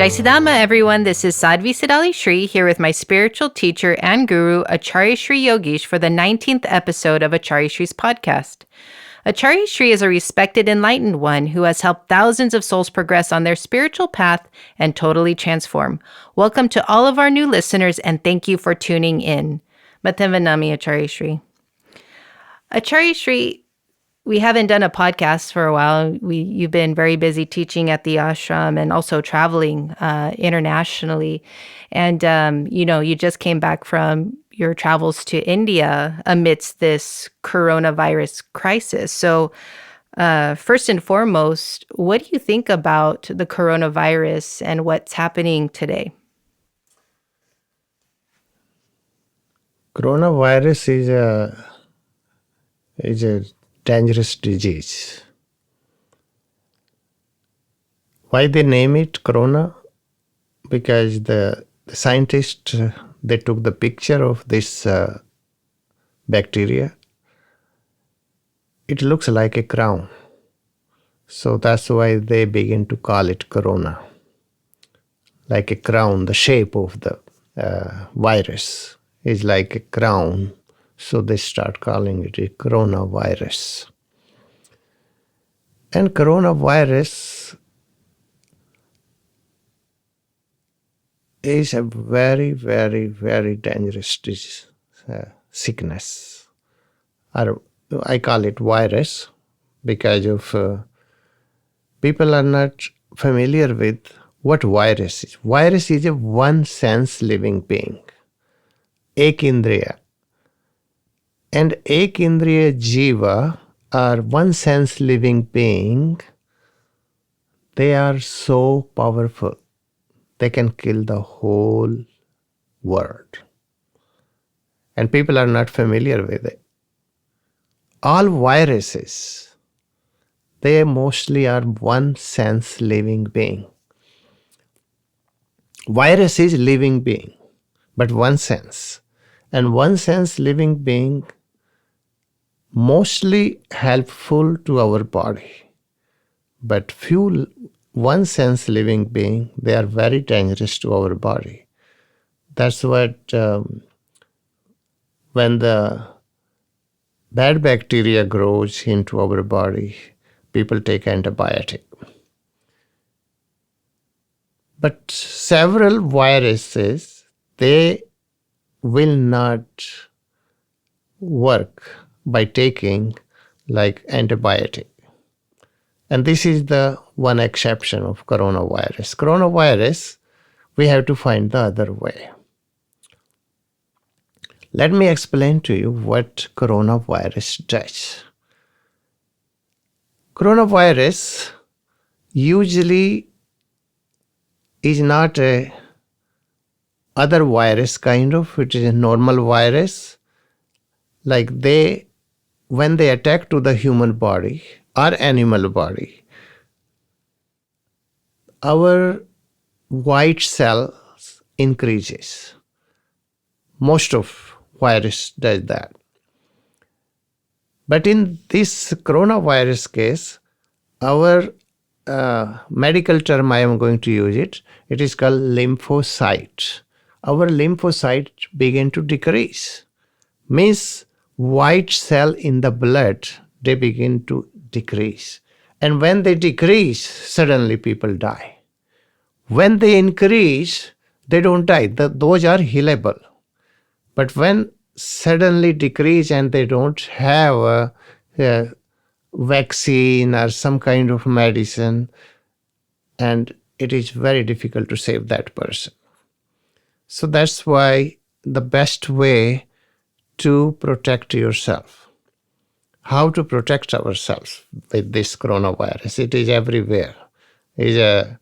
Jai Siddhama, everyone. This is Sadhvi Siddhali Shree here with my spiritual teacher and guru, Acharya Shree Yogeesh, for the 19th episode of Acharya Shree's podcast. Acharya Shree is a respected enlightened one who has helped thousands of souls progress on their spiritual path and totally transform. Welcome to all of our new listeners and thank you for tuning in. Matenvanami Acharya Shree. Acharya Shree, we haven't done a podcast for a while. You've been very busy teaching at the ashram and also traveling internationally. And, you just came back from your travels to India amidst this coronavirus crisis. So first and foremost, what do you think about the coronavirus and what's happening today? Coronavirus is a dangerous disease. Why they name it corona? Because the scientists, they took the picture of this bacteria. It looks like a crown. So that's why they begin to call it corona. Like a crown, the shape of the virus is like a crown. So they start calling it a coronavirus. And coronavirus is a very, very, very dangerous disease, sickness. Or I call it virus because of people are not familiar with what virus is. Virus is a one-sense living being, ek indriya. And ek indriya jiva are one-sense living being. They are so powerful. They can kill the whole world. And people are not familiar with it. All viruses, they mostly are one-sense living being. Virus is living being, but one sense. And one sense living being mostly helpful to our body. But few one sense living being, they are very dangerous to our body. That's what when the bad bacteria grows into our body, people take antibiotic. But several viruses, they will not work by taking like antibiotic. And this is the one exception of coronavirus. Coronavirus, we have to find the other way. Let me explain to you what coronavirus does. Coronavirus usually is not a other virus kind of, it is a normal virus. Like when they attack to the human body or animal body, our white cells increases. Most of virus does that. But in this coronavirus case, our medical term I am going to use it is called lymphocyte. Our lymphocyte begin to decrease. Means white cell in the blood, they begin to decrease. And when they decrease, suddenly people die. When they increase, they don't die. Those are healable. But when suddenly decrease and they don't have a vaccine or some kind of medicine, and it is very difficult to save that person. So that's why the best way to protect yourself. How to protect ourselves with this coronavirus? It is everywhere. It is a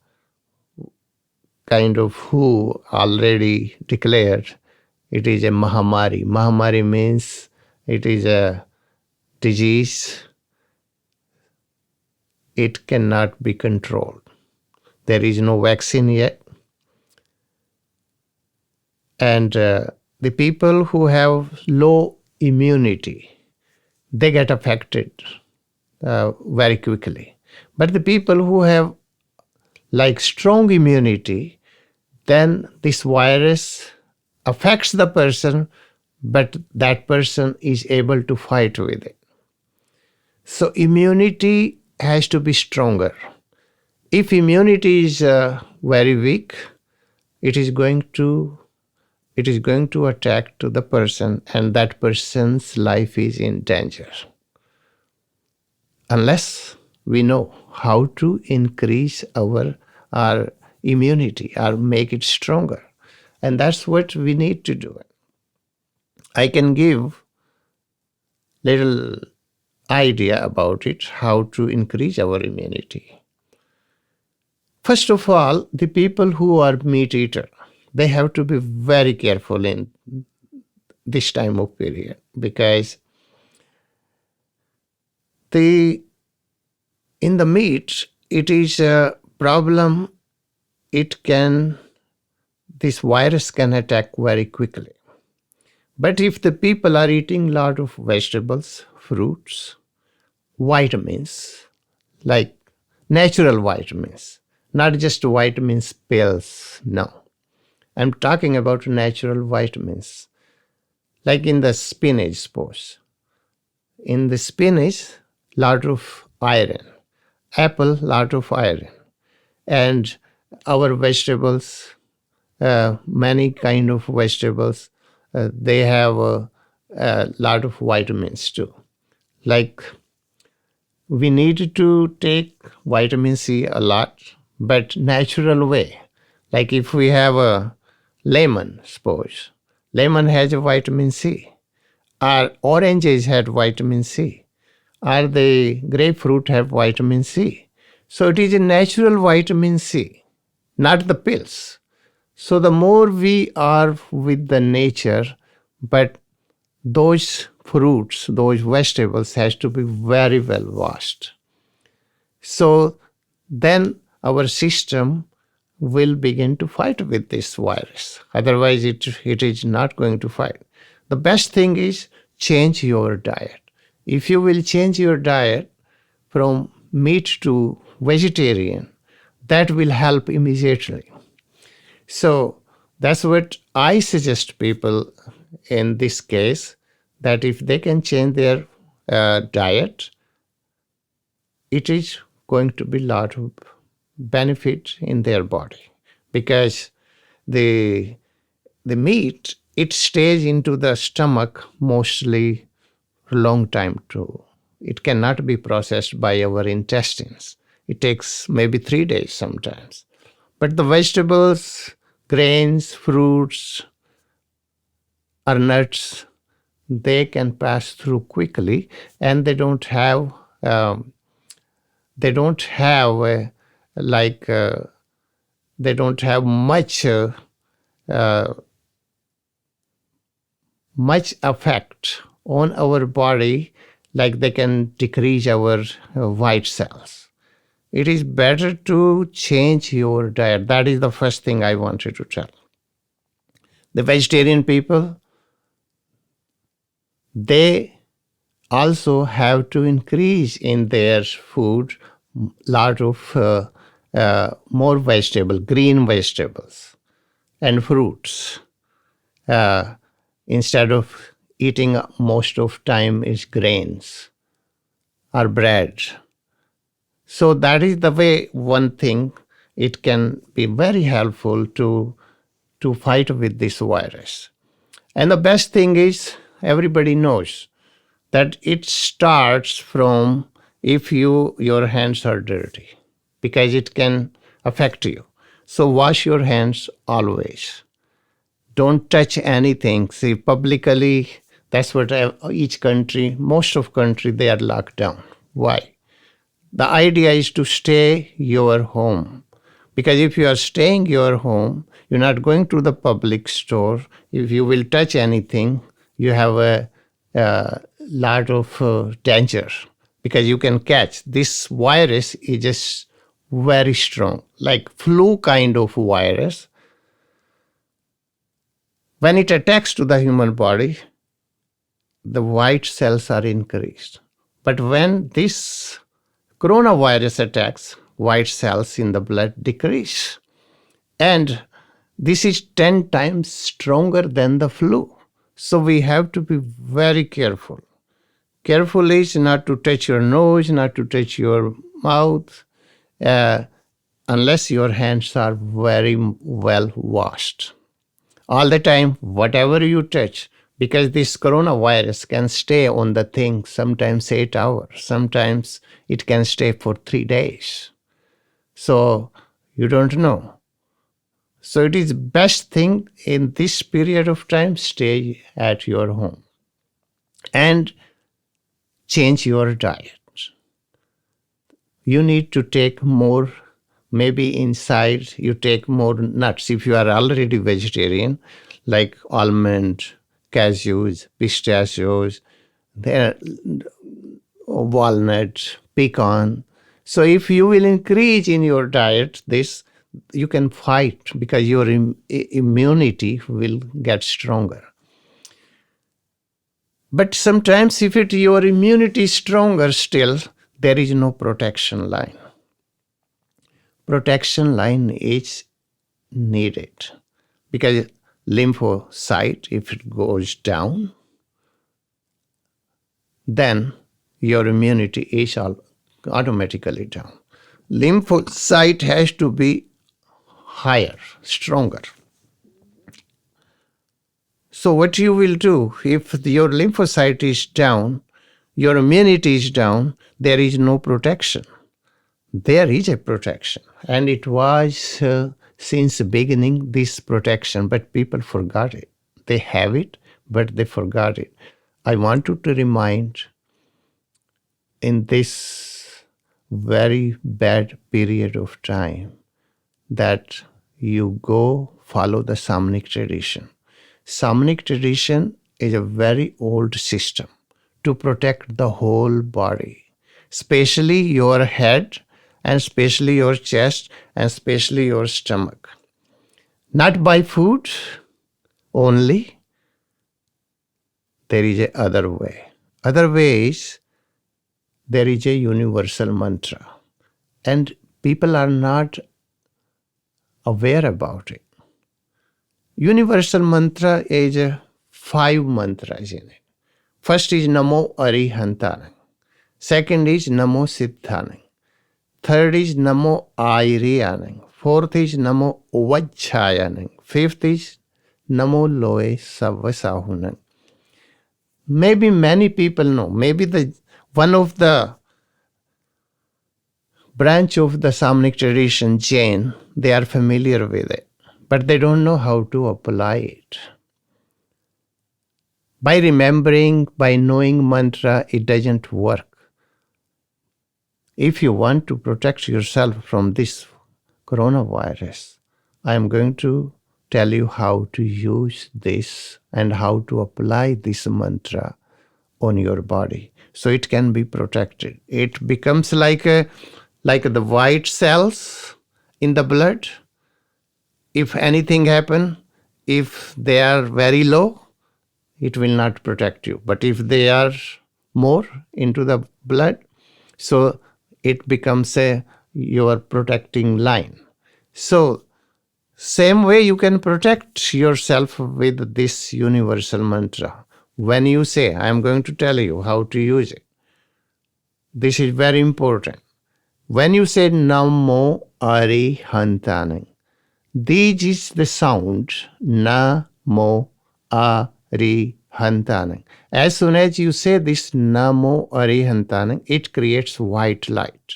kind of WHO already declared it is a Mahamari. Mahamari means it is a disease. It cannot be controlled. There is no vaccine yet. And the people who have low immunity, they get affected very quickly. But the people who have like strong immunity, then this virus affects the person, but that person is able to fight with it. So immunity has to be stronger. If immunity is very weak, it is going to attack to the person, and that person's life is in danger. Unless we know how to increase our immunity or make it stronger. And that's what we need to do. I can give little idea about it, how to increase our immunity. First of all, the people who are meat eater, they have to be very careful in this time of period, because in the meat, it is a problem. This virus can attack very quickly. But if the people are eating a lot of vegetables, fruits, vitamins, like natural vitamins, not just vitamins pills, no. I'm talking about natural vitamins, like in the spinach, suppose. In the spinach, lot of iron. Apple, lot of iron. And our vegetables, many kind of vegetables, they have a lot of vitamins too. Like we need to take vitamin C a lot, but natural way. Like if we have a lemon, suppose. Lemon has a vitamin C. Or oranges have vitamin C. Or the grapefruit have vitamin C. So it is a natural vitamin C, not the pills. So the more we are with the nature, but those fruits, those vegetables has to be very well washed. So then our system will begin to fight with this virus. Otherwise, it is not going to fight. The best thing is change your diet. If you will change your diet from meat to vegetarian, that will help immediately. So that's what I suggest people in this case, that if they can change their diet, it is going to be a lot of benefit in their body, because the meat, it stays into the stomach mostly for a long time too. It cannot be processed by our intestines. It takes maybe 3 days sometimes. But the vegetables, grains, fruits, or nuts, they can pass through quickly, and they don't have much effect on our body, like they can decrease our white cells. It is better to change your diet. That is the first thing I wanted to tell. The vegetarian people, they also have to increase in their food lot of more vegetable, green vegetables and fruits. Instead of eating most of time is grains or bread. So that is the way, one thing, it can be very helpful to fight with this virus. And the best thing is, everybody knows that it starts from if your hands are dirty, because it can affect you. So wash your hands always. Don't touch anything. See, publicly, that's what each country, most of country, they are locked down. Why? The idea is to stay your home. Because if you are staying your home, you're not going to the public store. If you will touch anything, you have a lot of danger, because you can catch. This virus is just very strong, like flu kind of virus. When it attacks to the human body, the white cells are increased. But when this coronavirus attacks, white cells in the blood decrease. And this is 10 times stronger than the flu. So we have to be very careful. Careful is not to touch your nose, not to touch your mouth, unless your hands are very well washed. All the time, whatever you touch, because this coronavirus can stay on the thing sometimes 8 hours, sometimes it can stay for 3 days. So you don't know. So it is best thing in this period of time, stay at your home and change your diet. You need to take more, maybe inside you take more nuts. If you are already vegetarian, like almond, cashews, pistachios, walnut, pecan. So if you will increase in your diet this, you can fight because your immunity will get stronger. But sometimes if your immunity is stronger still, there is no protection line. Protection line is needed because lymphocyte, if it goes down, then your immunity is automatically down. Lymphocyte has to be higher, stronger. So what you will do, if your lymphocyte is down, your immunity is down, there is no protection. There is a protection. And it was since the beginning, this protection, but people forgot it. They have it, but they forgot it. I want you to remind in this very bad period of time that you go follow the Samnik tradition. Samnik tradition is a very old system to protect the whole body, especially your head and especially your chest and especially your stomach. Not by food only, there is a other way. Other way is there is a universal mantra and people are not aware about it. Universal mantra is 5 mantras in it. First is Namo Arihantanang. Second is Namo Siddhanang. Third is Namo Airiyanang. Fourth is Namo Vajjayanang. Fifth is Namo Loe Savasahunang. Maybe many people know. Maybe one of the branch of the Samnik tradition, Jain, they are familiar with it, but they don't know how to apply it. By remembering, by knowing mantra, it doesn't work. If you want to protect yourself from this coronavirus, I am going to tell you how to use this and how to apply this mantra on your body so it can be protected. It becomes like the white cells in the blood. If anything happen, if they are very low, it will not protect you. But if they are more into the blood, so it becomes your protecting line. So same way you can protect yourself with this universal mantra. When you say, I am going to tell you how to use it. This is very important. When you say Namo Arihantanang, this is the sound Namo Arihantanang. As soon as you say this Namo Arihantanang, it creates white light.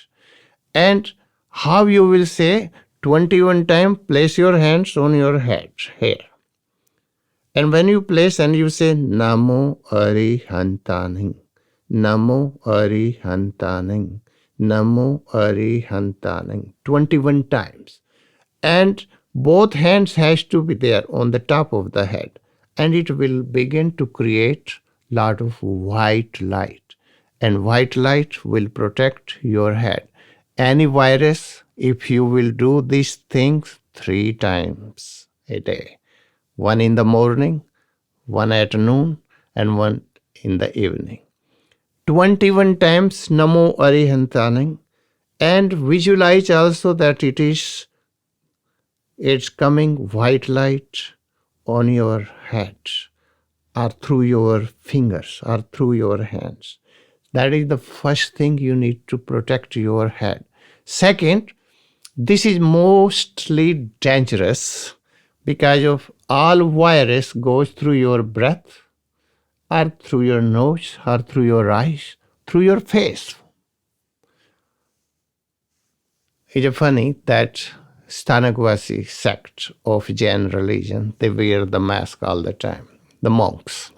And how you will say 21 times, place your hands on your head here. And when you place and you say Namo Arihantanang, Namo Arihantanang, Namo Arihantanang, 21 times. And both hands has to be there on the top of the head. And it will begin to create lot of white light. And white light will protect your head. Any virus, if you will do these things 3 times a day. 1 in the morning, 1 at noon, and 1 in the evening. 21 times Namo Arihantanang, And visualize also that it's coming white light on your head or through your fingers or through your hands. That is the first thing you need to protect your head. Second, this is mostly dangerous because of all virus goes through your breath or through your nose or through your eyes, through your face. It's funny that Stanagvasi sect of Jain religion, they wear the mask all the time, the monks.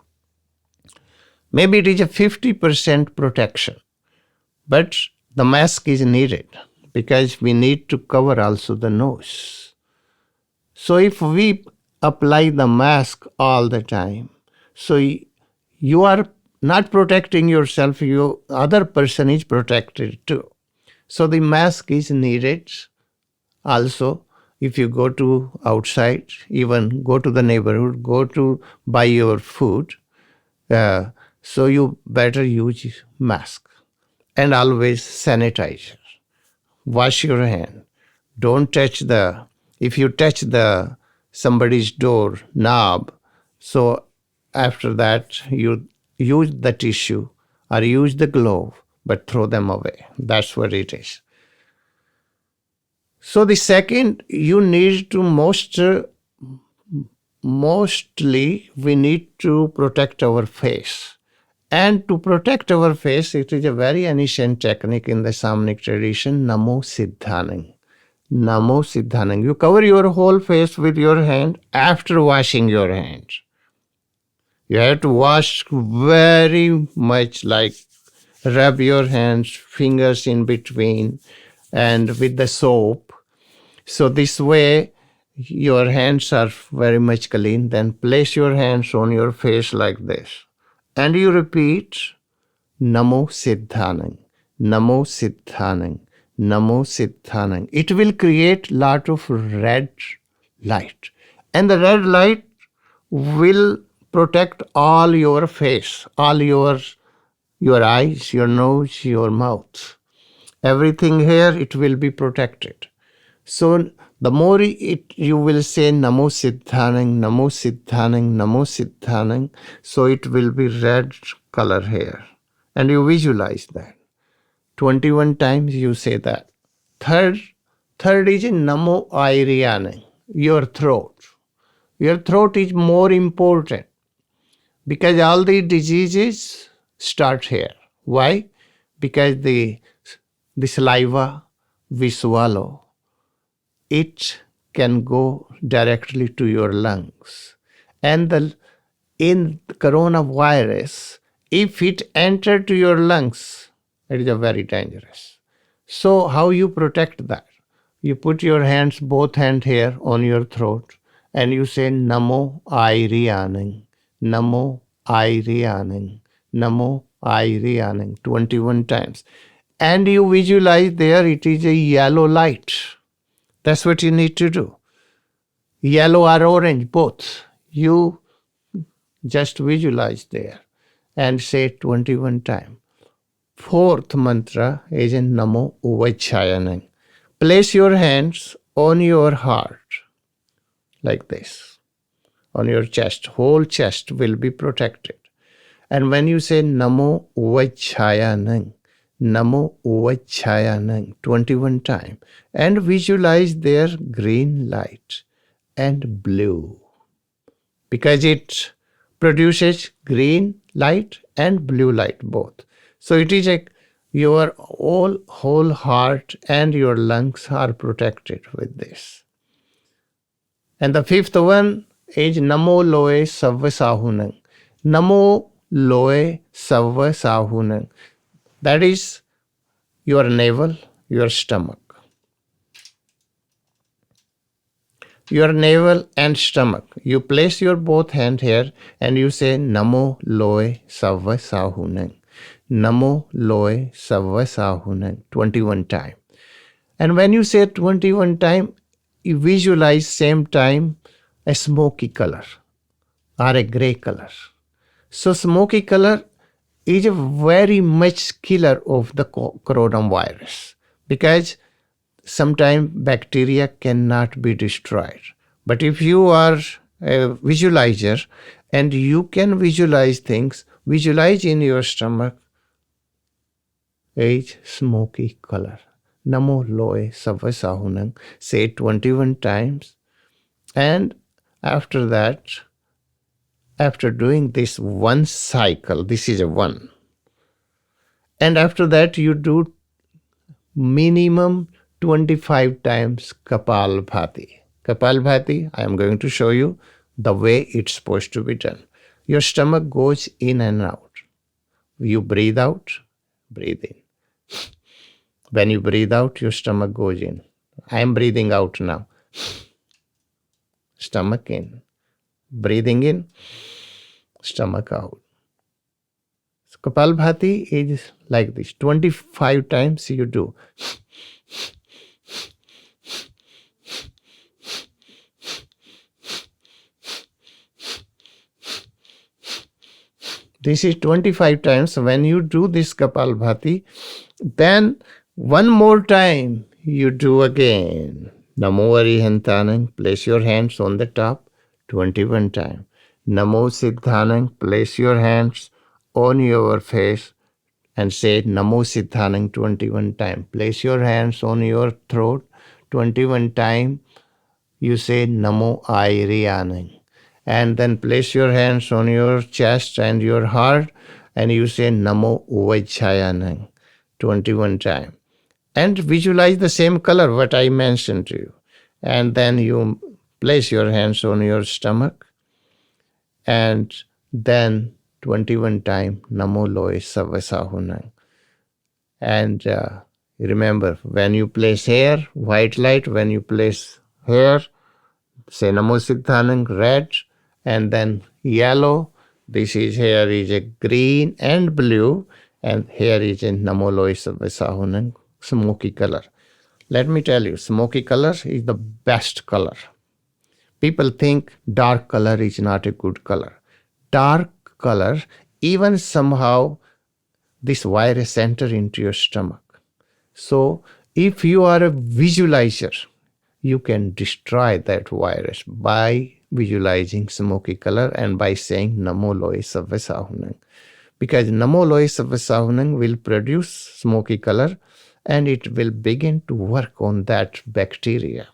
Maybe it is a 50% protection, but the mask is needed because we need to cover also the nose. So if we apply the mask all the time, so you are not protecting yourself, other person is protected too. So the mask is needed. Also, if you go to outside, even go to the neighborhood, go to buy your food, so you better use mask and always sanitizer. Wash your hand. Don't touch if you touch somebody's door knob, so after that you use the tissue or use the glove, but throw them away. That's what it is. So the second, you need to mostly we need to protect our face. And to protect our face, it is a very ancient technique in the Samnik tradition, Namo Siddhanang. Namo Siddhanang. You cover your whole face with your hand after washing your hands. You have to wash very much, like rub your hands, fingers in between, and with the soap. So this way, your hands are very much clean. Then place your hands on your face like this. And you repeat, Namo Siddhanang, Namo Siddhanang, Namo Siddhanang. It will create lot of red light. And the red light will protect all your face, all your eyes, your nose, your mouth. Everything here, it will be protected. So the more you will say Namo Siddhanang, Namo Siddhanang, Namo Siddhanang, so it will be red color here. And you visualize that. 21 times you say that. Third is Namo Airyanang, your throat. Your throat is more important because all the diseases start here. Why? Because the saliva we swallow, it can go directly to your lungs. And in coronavirus, if it entered to your lungs, it is very dangerous. So how you protect that? You put your hands, both hands here on your throat, and you say Namo Airyanang, Namo Airyanang, Namo Airyanang 21 times. And you visualize there it is a yellow light. That's what you need to do. Yellow or orange, both. You just visualize there and say 21 times. Fourth mantra is in Namo Uvachayanang. Place your hands on your heart like this. On your chest. Whole chest will be protected. And when you say Namo Uvachayanang, Namo Uvachayanang 21 times, and visualize there green light and blue, because it produces green light and blue light both. So it is your whole heart and your lungs are protected with this. And the fifth one is Namo Loe Savva Sahunang. Namo Loe Savva Sahunang. That is your navel, your stomach. Your navel and stomach. You place your both hands here and you say Namo Loe Savva Sahunang. Namo Loe Savva Sahunang 21 times. And when you say 21 times, you visualize same time a smoky color or a gray color. So smoky color is a very much killer of the coronavirus because sometimes bacteria cannot be destroyed. But if you are a visualizer and you can visualize things, visualize in your stomach a smoky color. Namo loe savasahunam. Say it 21 times. And after that, after doing this one cycle, this is a one. And after that, you do minimum 25 times Kapalbhati. Kapalbhati, I am going to show you the way it's supposed to be done. Your stomach goes in and out. You breathe out, breathe in. When you breathe out, your stomach goes in. I am breathing out now. Stomach in. Breathing in, stomach out. So Kapalbhati is like this. 25 times you do. This is 25 times. When you do this Kapalbhati, then one more time you do again. Namo Arihantanam, place your hands on the top 21 times. Namo Siddhanam, place your hands on your face and say Namo Siddhanam 21 times. Place your hands on your throat 21 times. You say Namo Arihanam. And then place your hands on your chest and your heart and you say Namo Vajjayanam 21 times. And visualize the same color what I mentioned to you. And then you place your hands on your stomach and then 21 times Namo Loe Savasahunam. And remember, when you place hair, white light, when you place hair, say Namo Siddhanam, red, and then yellow. This is here is a green and blue, and here is a Namo Loe Savasahunam, smoky color. Let me tell you, smoky color is the best color. People think dark color is not a good color. Dark color, even somehow this virus enter into your stomach. So if you are a visualizer, you can destroy that virus by visualizing smoky color and by saying Namo Loe Savasahunam. Because Namo Loe Savasahunam will produce smoky color and it will begin to work on that bacteria.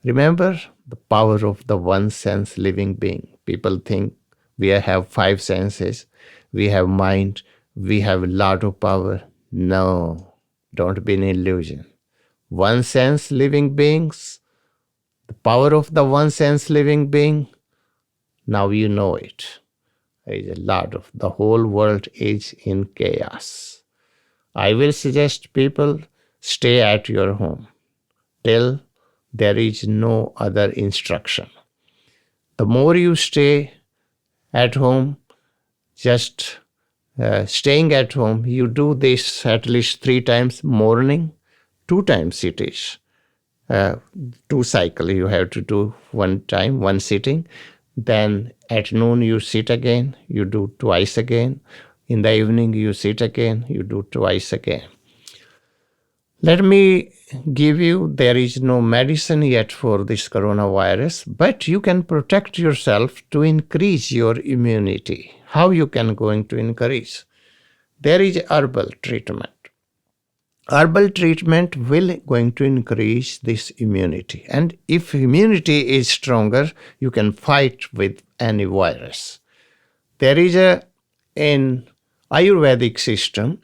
Remember the power of the one sense living being. People think we have five senses, we have mind, we have a lot of power. No, don't be an illusion. One sense living beings, the power of the one sense living being, now you know it. There is a lot of, the whole world is in chaos. I will suggest people stay at your home till there is no other instruction. The more you stay at home, just staying at home, you do this at least 3 times morning, 2 times it is. 2 cycle you have to do 1 time, 1 sitting. Then at noon you sit again, you do twice again. In the evening you sit again, you do twice again. Let me give you, there is no medicine yet for this coronavirus, but you can protect yourself to increase your immunity. How you can going to increase? There is herbal treatment. Herbal treatment will going to increase this immunity. And if immunity is stronger, you can fight with any virus. There is an Ayurvedic system.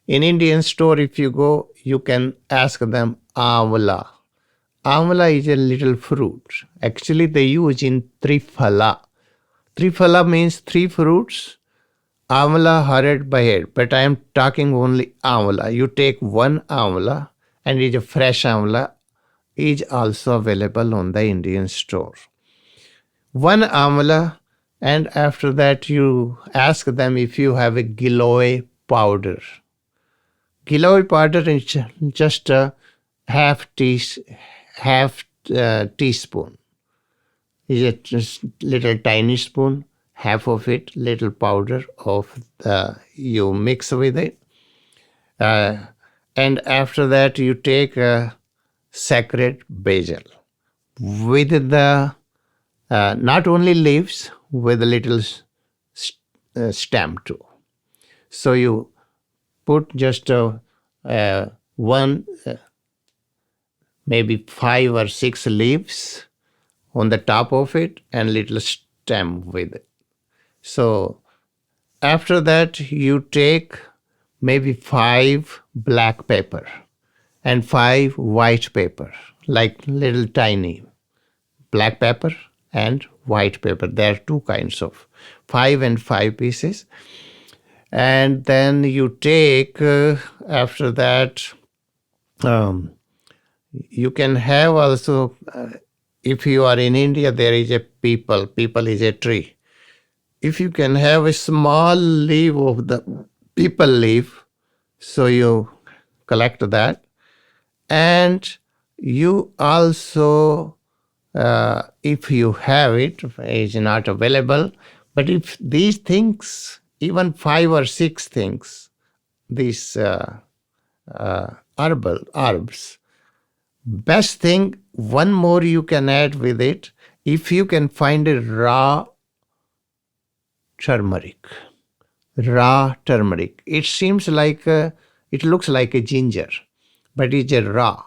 In Indian store, if you go, you can ask them amla. Amla is a little fruit. Actually, they use in triphala. Triphala means 3 fruits. Amla, head by head, but I am talking only amla. You take 1 amla, and it is a fresh amla, is also available on the Indian store. 1 amla, and after that you ask them if you have a giloy powder. Giloy powder is just a half teaspoon. Is a just little tiny spoon. Half of it, little powder of you mix with it. And after that, you take a sacred basil with the not only leaves, with a little stem too. So you put just one, maybe 5 or 6 leaves on the top of it and little stem with it. So after that, you take maybe 5 black pepper and 5 white pepper, like little tiny black pepper and white pepper. There are 2 kinds of 5 and 5 pieces. And then you take, after that, you can have also, if you are in India, there is a peepal. Peepal is a tree. If you can have a small leaf of the peepal leaf, so you collect that. And you also, if you have it, is not available, but if these things, even 5 or 6 things, these herbs, best thing, one more you can add with it, if you can find a raw turmeric. Raw turmeric. It seems like, it looks like a ginger, but it's a raw.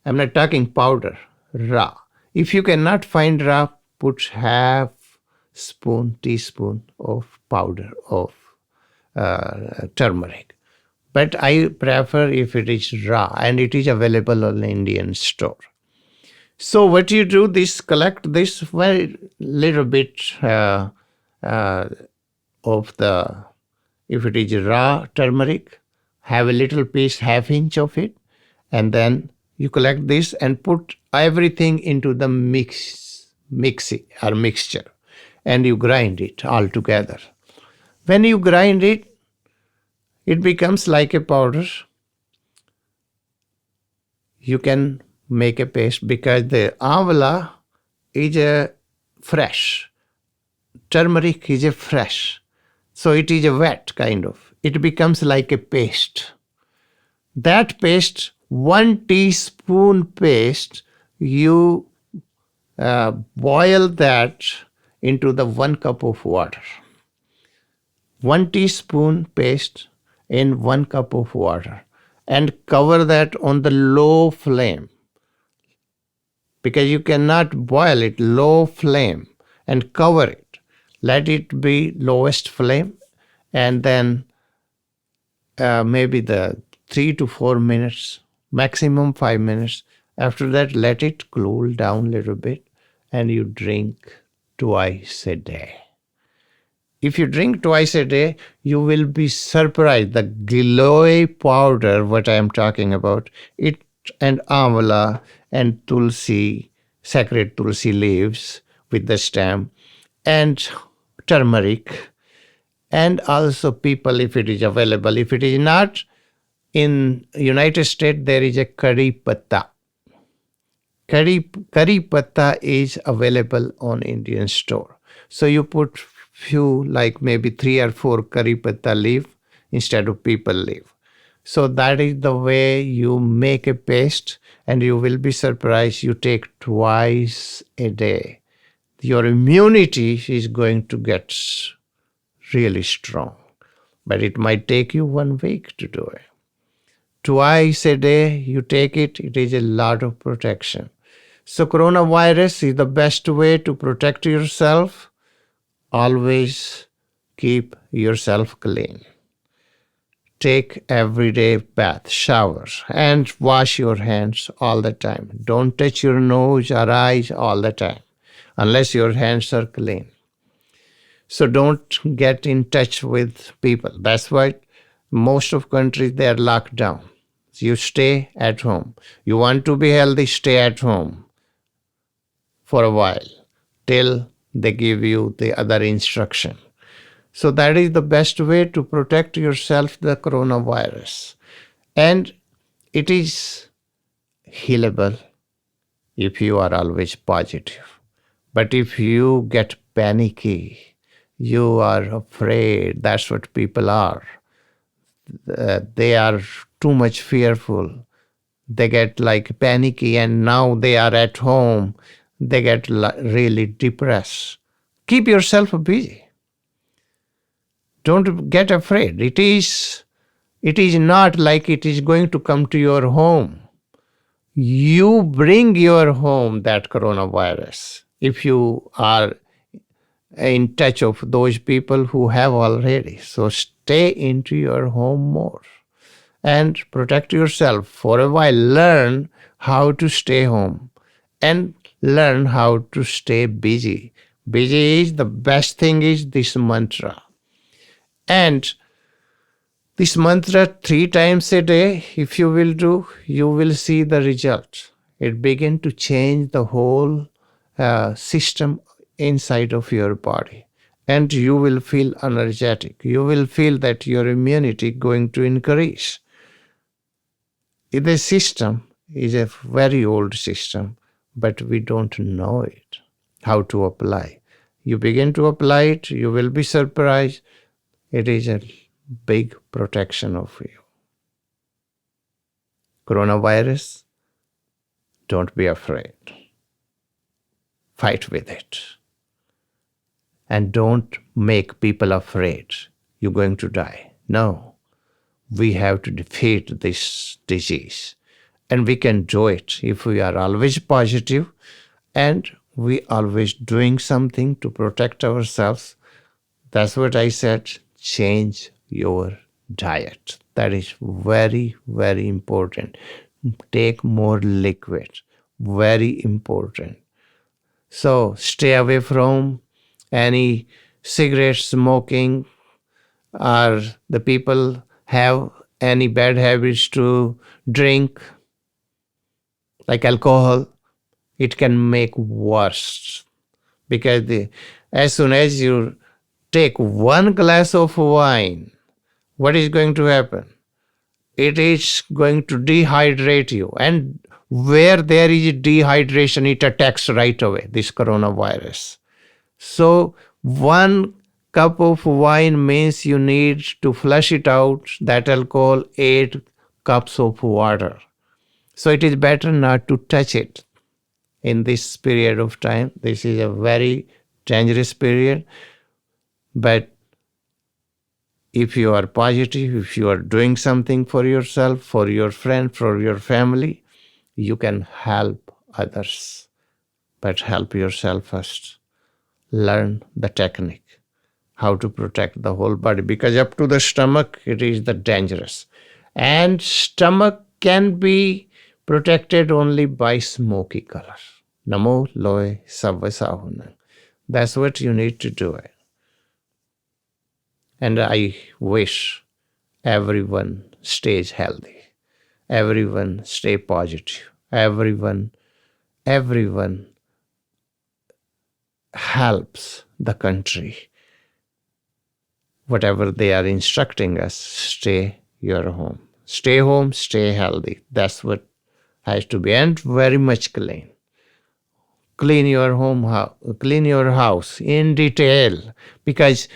I'm not talking powder, raw. If you cannot find raw, put half teaspoon of powder of turmeric. But I prefer if it is raw, and it is available on the Indian store. So what you do, collect this very little bit of the, if it is raw turmeric, have a little piece, ½ inch of it, and then you collect this and put everything into the mixie or mixture, and you grind it all together. When you grind it, it becomes like a powder. You can make a paste because the amla is a fresh. Turmeric is a fresh. So it is a wet kind of. It becomes like a paste. That paste, 1 teaspoon paste, you boil that into the 1 cup of water. 1 teaspoon paste in 1 cup of water, and cover that on the low flame, because you cannot boil it, low flame, and cover it. Let it be lowest flame, and then maybe the 3 to 4 minutes, maximum 5 minutes. After that, let it cool down a little bit, and you drink twice a day. If you drink twice a day, you will be surprised. The giloy powder, what I am talking about, it and amla and tulsi, sacred tulsi leaves with the stem, and turmeric, and also people, if it is available. If it is not, in United States, there is a curry patta. Curry patta is available on Indian store. So you put few, like maybe 3 or 4 curry patta leaf instead of peepal leaf. So that is the way you make a paste, and you will be surprised. You take twice a day. Your immunity is going to get really strong, but it might take you 1 week to do it. Twice a day you take it, it is a lot of protection. So coronavirus is the best way to protect yourself. Always keep yourself clean. Take everyday bath, shower, and wash your hands all the time. Don't touch your nose or eyes all the time, unless your hands are clean. So don't get in touch with people. That's why most of countries, they are locked down. You stay at home. You want to be healthy, stay at home for a while till they give you the other instruction. So that is the best way to protect yourself the coronavirus. And it is healable if you are always positive. But if you get panicky, you are afraid, that's what people are. They are too much fearful. They get like panicky, and now they are at home. They get really depressed. Keep yourself busy. Don't get afraid. It is not like it is going to come to your home. You bring your home that coronavirus if you are in touch of those people who have already. So stay into your home more and protect yourself for a while. Learn how to stay home and learn how to stay busy. Busy is the best thing is this mantra. And this mantra 3 times a day, if you will do, you will see the result. It begins to change the whole system inside of your body. And you will feel energetic. You will feel that your immunity is going to increase. The system is a very old system, but we don't know it, how to apply. You begin to apply it, you will be surprised. It is a big protection of you. Coronavirus, don't be afraid. Fight with it. And don't make people afraid. You're going to die. No. We have to defeat this disease. And we can do it if we are always positive and we always doing something to protect ourselves. That's what I said. Change your diet. That is very, very important. Take more liquid. Very important. So stay away from any cigarette smoking, or the people have any bad habits to drink, like alcohol. It can make worse, because as soon as you take 1 glass of wine, what is going to happen? It is going to dehydrate you. And where there is dehydration, it attacks right away, this coronavirus. So 1 cup of wine means you need to flush it out, that alcohol, 8 cups of water. So it is better not to touch it in this period of time. This is a very dangerous period. But if you are positive, if you are doing something for yourself, for your friend, for your family, you can help others. But help yourself first. Learn the technique, how to protect the whole body. Because up to the stomach, it is the dangerous. And stomach can be protected only by smoky color. Namo loe savvasahunam. That's what you need to do it. And I wish everyone stays healthy. Everyone stay positive. Everyone helps the country. Whatever they are instructing us, stay your home. Stay home, stay healthy. That's what has to be. And very much clean. Clean your home, clean your house in detail. Because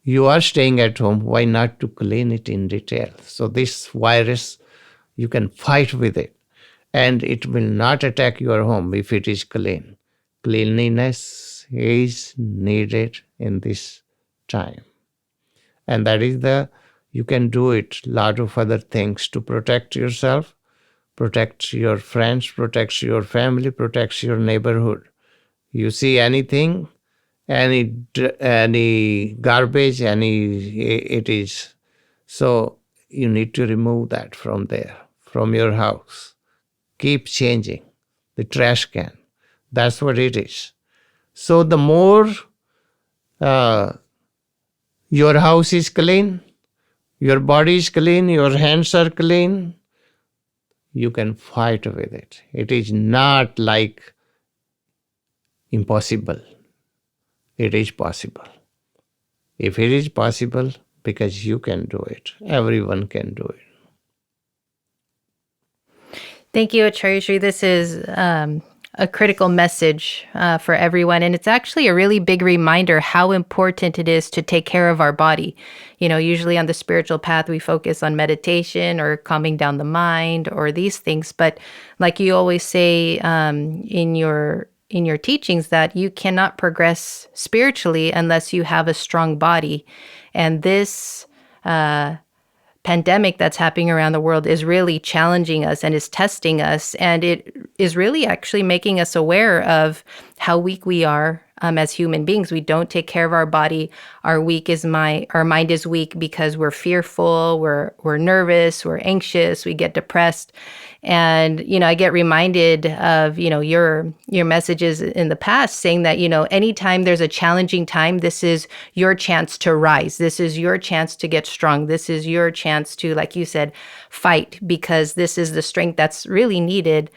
you are staying at home, why not to clean it in detail? So this virus, you can fight with it. And it will not attack your home if it is clean. Cleanliness is needed in this time. And that is you can do it, lot of other things to protect yourself, protect your friends, protect your family, protect your neighborhood. You see anything, any garbage, it is. So you need to remove that from there, from your house. Keep changing the trash can. That's what it is. So the more your house is clean, your body is clean, your hands are clean, you can fight with it. It is not like impossible. It is possible. If it is possible, because you can do it, everyone can do it. Thank you, Acharya Shree. This is a critical message for everyone. And it's actually a really big reminder how important it is to take care of our body. Usually on the spiritual path, we focus on meditation or calming down the mind or these things. But like you always say in your teachings, that you cannot progress spiritually unless you have a strong body. And this pandemic that's happening around the world is really challenging us and is testing us. And it is really actually making us aware of how weak we are as human beings. We don't take care of our body. Our mind is weak because we're fearful, we're nervous, we're anxious, we get depressed. And, I get reminded of, your messages in the past saying that, anytime there's a challenging time, this is your chance to rise. This is your chance to get strong. This is your chance to, like you said, fight, because this is the strength that's really needed,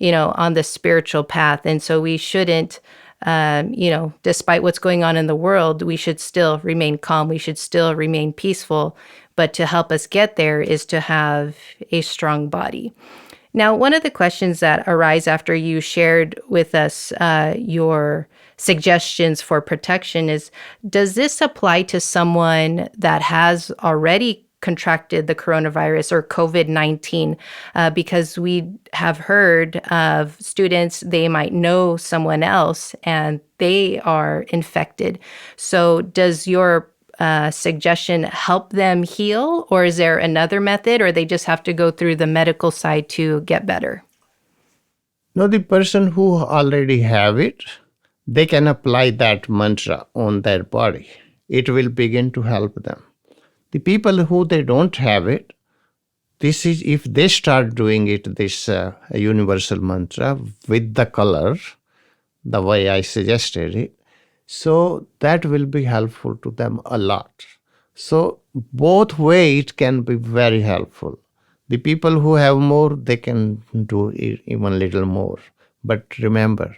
on the spiritual path. And so we shouldn't, despite what's going on in the world, we should still remain calm. We should still remain peaceful. But to help us get there is to have a strong body. Now, one of the questions that arise after you shared with us your suggestions for protection is, does this apply to someone that has already contracted the coronavirus or COVID-19? Because we have heard of students, they might know someone else and they are infected. So does your suggestion help them heal, or is there another method, or they just have to go through the medical side to get better? No, the person who already have it, they can apply that mantra on their body. It will begin to help them. The people who they don't have it, this is if they start doing it, this universal mantra with the color, the way I suggested it, so that will be helpful to them a lot. So both ways it can be very helpful. The people who have more, they can do even little more. But remember,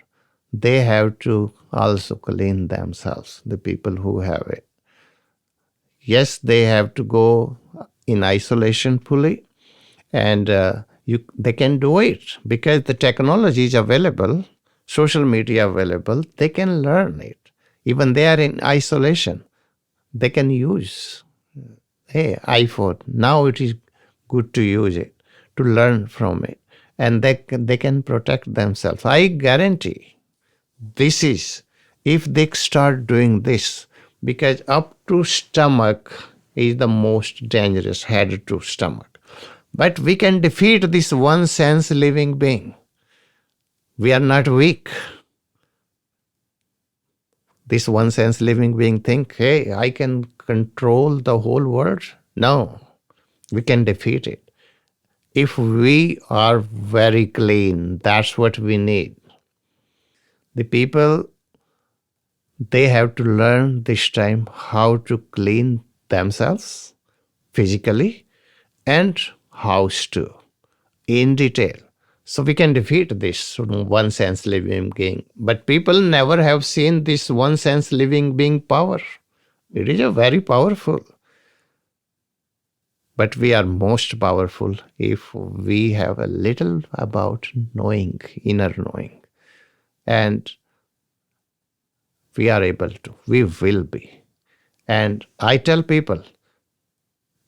they have to also clean themselves, the people who have it. Yes, they have to go in isolation fully, and they can do it because the technology is available, social media available, they can learn it. Even they are in isolation, they can use, hey, iPhone. Now it is good to use it, to learn from it. And they can protect themselves. I guarantee this is, if they start doing this, because up to stomach is the most dangerous, head to stomach. But we can defeat this one sense living being. We are not weak. This one sense living being think, hey, I can control the whole world. No, we can defeat it. If we are very clean, that's what we need. The people, they have to learn this time how to clean themselves physically and house too, in detail. So we can defeat this one sense living being. But people never have seen this one sense living being power. It is a very powerful. But we are most powerful if we have a little about knowing, inner knowing. And we are able to. We will be. And I tell people,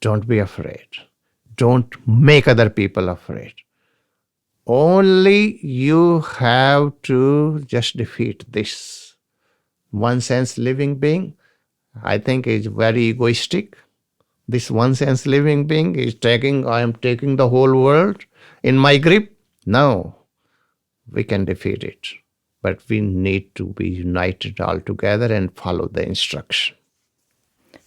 don't be afraid. Don't make other people afraid. Only you have to just defeat this one sense living being. I think is very egoistic. This one sense living being is I am taking the whole world in my grip. No, we can defeat it. But we need to be united all together and follow the instruction.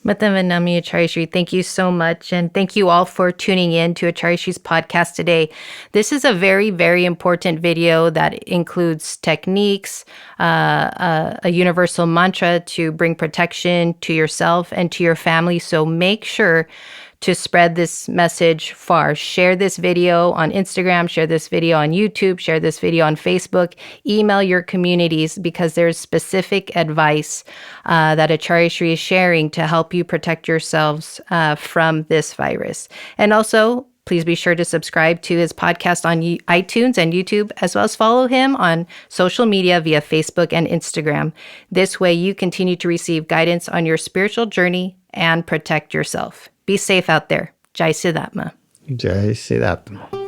Mathavanami Acharya Shree, thank you so much. And thank you all for tuning in to Acharya Shree's podcast today. This is a very, very important video that includes techniques, a universal mantra to bring protection to yourself and to your family. So make sure to spread this message far. Share this video on Instagram, share this video on YouTube, share this video on Facebook, email your communities, because there's specific advice that Acharya Shree is sharing to help you protect yourselves from this virus. And also, Please be sure to subscribe to his podcast on iTunes and YouTube, as well as follow him on social media via Facebook and Instagram. This way, you continue to receive guidance on your spiritual journey and protect yourself. Be safe out there. Jai Siddhatma. Jai Siddhatma.